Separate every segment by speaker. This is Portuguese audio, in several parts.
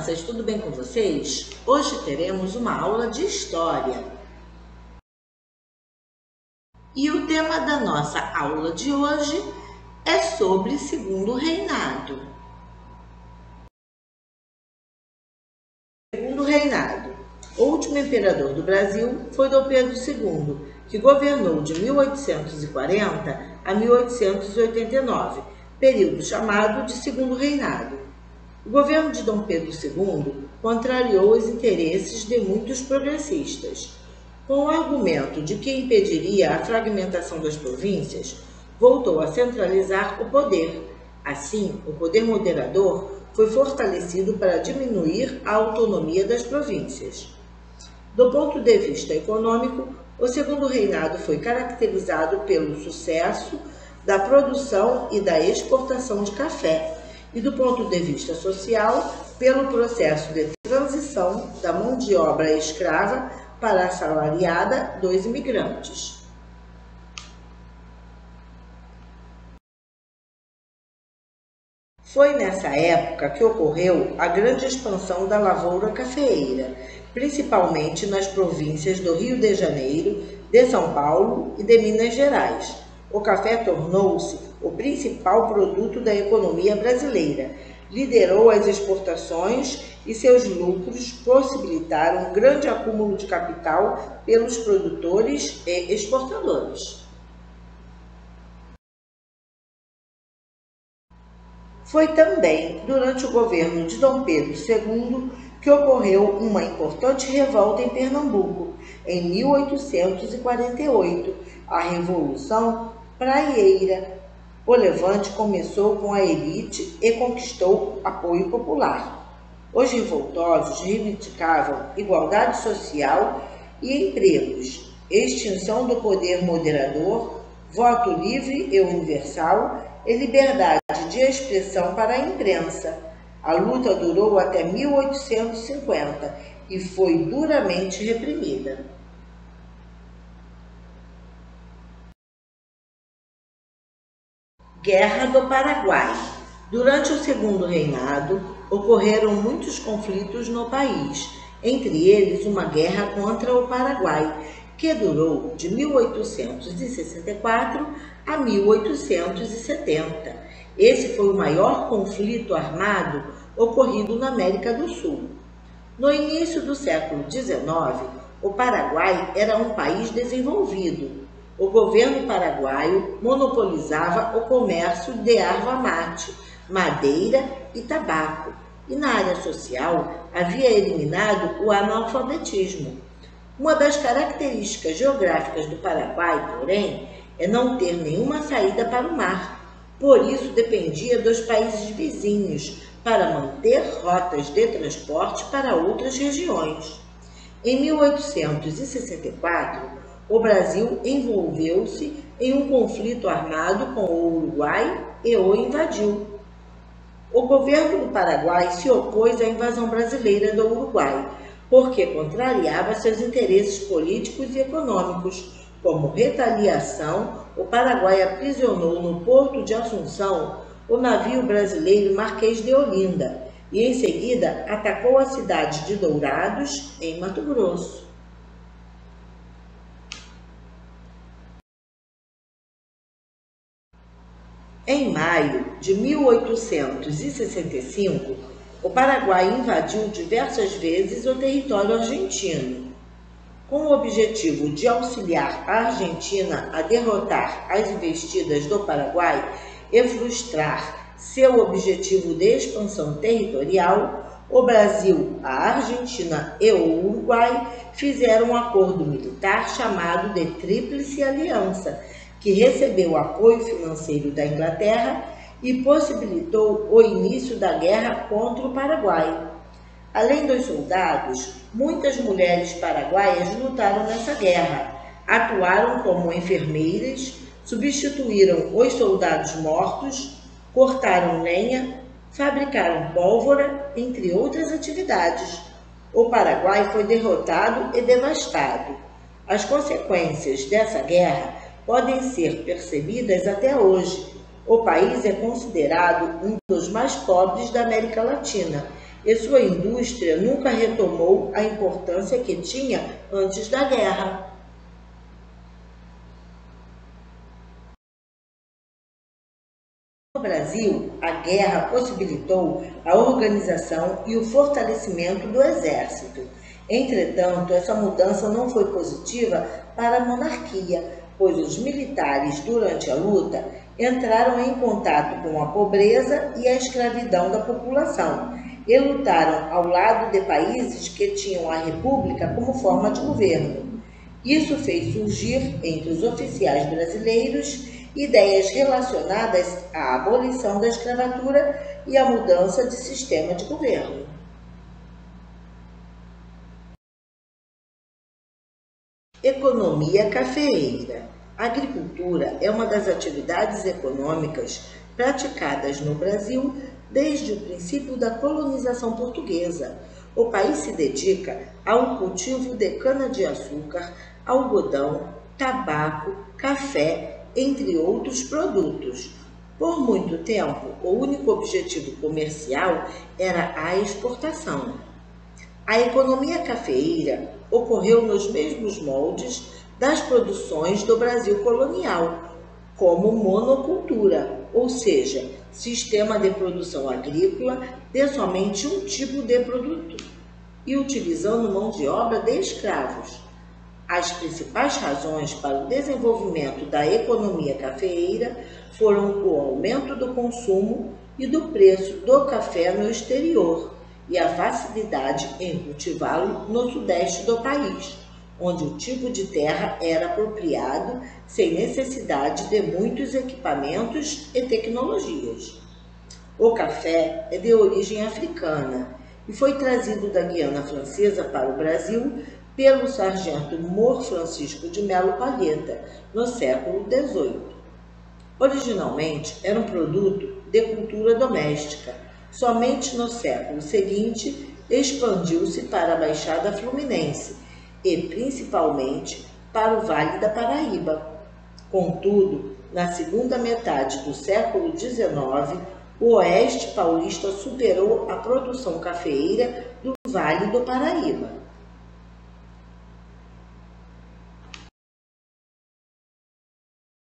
Speaker 1: crianças, tudo bem com vocês? Hoje teremos uma aula de História. E o tema da nossa aula de hoje é sobre Segundo Reinado. Segundo Reinado. O último imperador do Brasil foi Dom Pedro II, que governou de 1840 a 1889, período chamado de Segundo Reinado. O governo de Dom Pedro II contrariou os interesses de muitos progressistas. Com o argumento de que impediria a fragmentação das províncias, voltou a centralizar o poder. Assim, o poder moderador foi fortalecido para diminuir a autonomia das províncias. Do ponto de vista econômico, o Segundo Reinado foi caracterizado pelo sucesso da produção e da exportação de café, e do ponto de vista social, pelo processo de transição da mão de obra escrava para a assalariada dos imigrantes. Foi nessa época que ocorreu a grande expansão da lavoura cafeeira, principalmente nas províncias do Rio de Janeiro, de São Paulo e de Minas Gerais. O café tornou-se o principal produto da economia brasileira, liderou as exportações e seus lucros possibilitaram um grande acúmulo de capital pelos produtores e exportadores. Foi também durante o governo de Dom Pedro II que ocorreu uma importante revolta em Pernambuco, em 1848, a Revolução Praieira. O levante começou com a elite e conquistou apoio popular. Os revoltosos reivindicavam igualdade social e empregos, extinção do poder moderador, voto livre e universal e liberdade de expressão para a imprensa. A luta durou até 1850 e foi duramente reprimida. Guerra do Paraguai. Durante o Segundo Reinado, ocorreram muitos conflitos no país, entre eles uma guerra contra o Paraguai, que durou de 1864 a 1870. Esse foi o maior conflito armado ocorrido na América do Sul. No início do século XIX, o Paraguai era um país desenvolvido. O governo paraguaio monopolizava o comércio de erva mate, madeira e tabaco, e na área social havia eliminado o analfabetismo. Uma das características geográficas do Paraguai, porém, é não ter nenhuma saída para o mar. Por isso, dependia dos países vizinhos para manter rotas de transporte para outras regiões. Em 1864, o Brasil envolveu-se em um conflito armado com o Uruguai e o invadiu. O governo do Paraguai se opôs à invasão brasileira do Uruguai, porque contrariava seus interesses políticos e econômicos. Como retaliação, o Paraguai aprisionou no porto de Assunção o navio brasileiro Marquês de Olinda e, em seguida, atacou a cidade de Dourados, em Mato Grosso. Em maio de 1865, o Paraguai invadiu diversas vezes o território argentino. Com o objetivo de auxiliar a Argentina a derrotar as investidas do Paraguai e frustrar seu objetivo de expansão territorial, o Brasil, a Argentina e o Uruguai fizeram um acordo militar chamado de Tríplice Aliança, que recebeu apoio financeiro da Inglaterra e possibilitou o início da guerra contra o Paraguai. Além dos soldados, muitas mulheres paraguaias lutaram nessa guerra, atuaram como enfermeiras, substituíram os soldados mortos, cortaram lenha, fabricaram pólvora, entre outras atividades. O Paraguai foi derrotado e devastado. As consequências dessa guerra podem ser percebidas até hoje. O país é considerado um dos mais pobres da América Latina e sua indústria nunca retomou a importância que tinha antes da guerra. No Brasil, a guerra possibilitou a organização e o fortalecimento do exército. Entretanto, essa mudança não foi positiva para a monarquia, pois os militares, durante a luta, entraram em contato com a pobreza e a escravidão da população e lutaram ao lado de países que tinham a república como forma de governo. Isso fez surgir, entre os oficiais brasileiros, ideias relacionadas à abolição da escravatura e à mudança de sistema de governo. Economia cafeeira. A agricultura é uma das atividades econômicas praticadas no Brasil desde o princípio da colonização portuguesa. O país se dedica ao cultivo de cana-de-açúcar, algodão, tabaco, café, entre outros produtos. Por muito tempo, o único objetivo comercial era a exportação. A economia cafeeira ocorreu nos mesmos moldes das produções do Brasil colonial, como monocultura, ou seja, sistema de produção agrícola de somente um tipo de produto e utilizando mão de obra de escravos. As principais razões para o desenvolvimento da economia cafeeira foram o aumento do consumo e do preço do café no exterior e a facilidade em cultivá-lo no sudeste do país, onde o tipo de terra era apropriado sem necessidade de muitos equipamentos e tecnologias. O café é de origem africana e foi trazido da Guiana Francesa para o Brasil pelo sargento Mor Francisco de Melo Palheta, no século XVIII. Originalmente era um produto de cultura doméstica. Somente no século seguinte expandiu-se para a Baixada Fluminense e principalmente para o Vale da Paraíba. Contudo, na segunda metade do século XIX, o Oeste Paulista superou a produção cafeeira do Vale do Paraíba.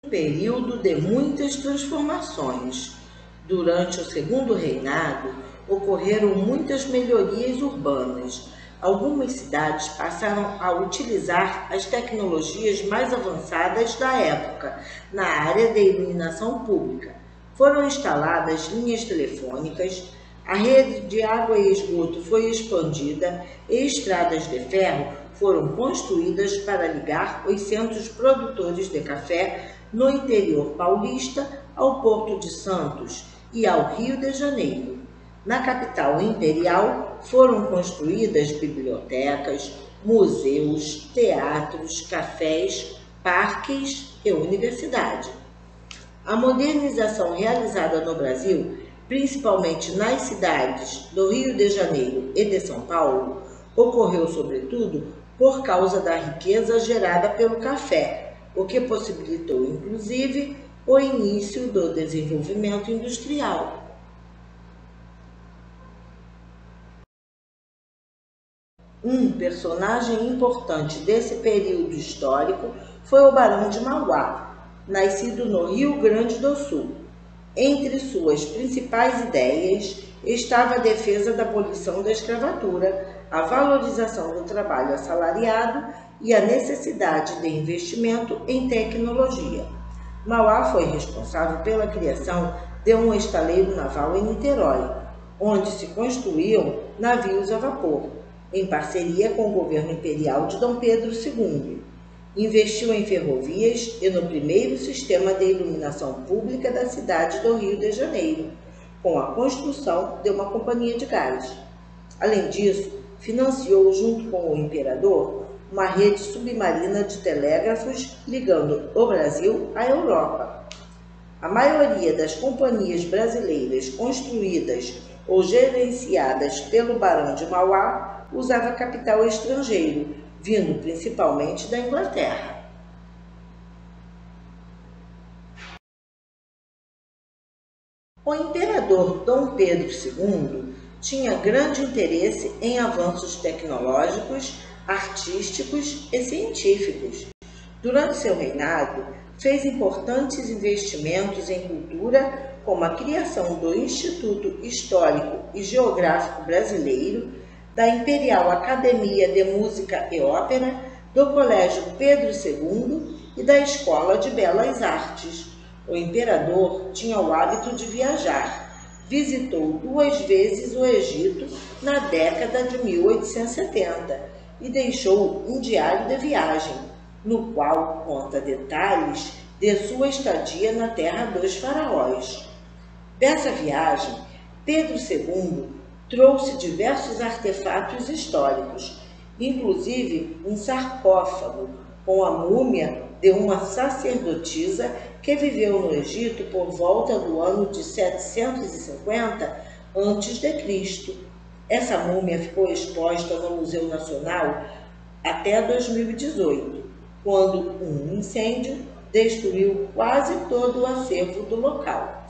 Speaker 1: Um período de muitas transformações. Durante o Segundo Reinado, ocorreram muitas melhorias urbanas. Algumas cidades passaram a utilizar as tecnologias mais avançadas da época na área de iluminação pública. Foram instaladas linhas telefônicas, a rede de água e esgoto foi expandida e estradas de ferro foram construídas para ligar os centros produtores de café no interior paulista ao Porto de Santos e ao Rio de Janeiro. Na capital imperial foram construídas bibliotecas, museus, teatros, cafés, parques e universidade. A modernização realizada no Brasil, principalmente nas cidades do Rio de Janeiro e de São Paulo, ocorreu sobretudo por causa da riqueza gerada pelo café, o que possibilitou, inclusive, o início do desenvolvimento industrial. Um personagem importante desse período histórico foi o Barão de Mauá, nascido no Rio Grande do Sul. Entre suas principais ideias estava a defesa da abolição da escravatura, a valorização do trabalho assalariado e a necessidade de investimento em tecnologia. Mauá foi responsável pela criação de um estaleiro naval em Niterói, onde se construíam navios a vapor, em parceria com o governo imperial de Dom Pedro II. Investiu em ferrovias e no primeiro sistema de iluminação pública da cidade do Rio de Janeiro, com a construção de uma companhia de gás. Além disso, financiou, junto com o imperador, uma rede submarina de telégrafos ligando o Brasil à Europa. A maioria das companhias brasileiras construídas ou gerenciadas pelo Barão de Mauá usava capital estrangeiro, vindo principalmente da Inglaterra. O imperador Dom Pedro II tinha grande interesse em avanços tecnológicos, artísticos e científicos. Durante seu reinado, fez importantes investimentos em cultura, como a criação do Instituto Histórico e Geográfico Brasileiro, da Imperial Academia de Música e Ópera, do Colégio Pedro II e da Escola de Belas Artes. O imperador tinha o hábito de viajar. Visitou 2 vezes o Egito na década de 1870 e deixou um diário de viagem, no qual conta detalhes de sua estadia na terra dos faraós. Dessa viagem, Pedro II trouxe diversos artefatos históricos, inclusive um sarcófago com a múmia de uma sacerdotisa que viveu no Egito por volta do ano de 750 a.C. Essa múmia ficou exposta no Museu Nacional até 2018, quando um incêndio destruiu quase todo o acervo do local.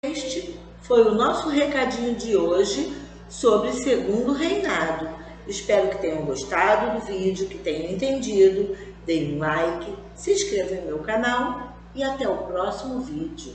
Speaker 1: Este foi o nosso recadinho de hoje sobre Segundo Reinado. Espero que tenham gostado do vídeo, que tenham entendido. Deem um like, se inscrevam no meu canal e até o próximo vídeo.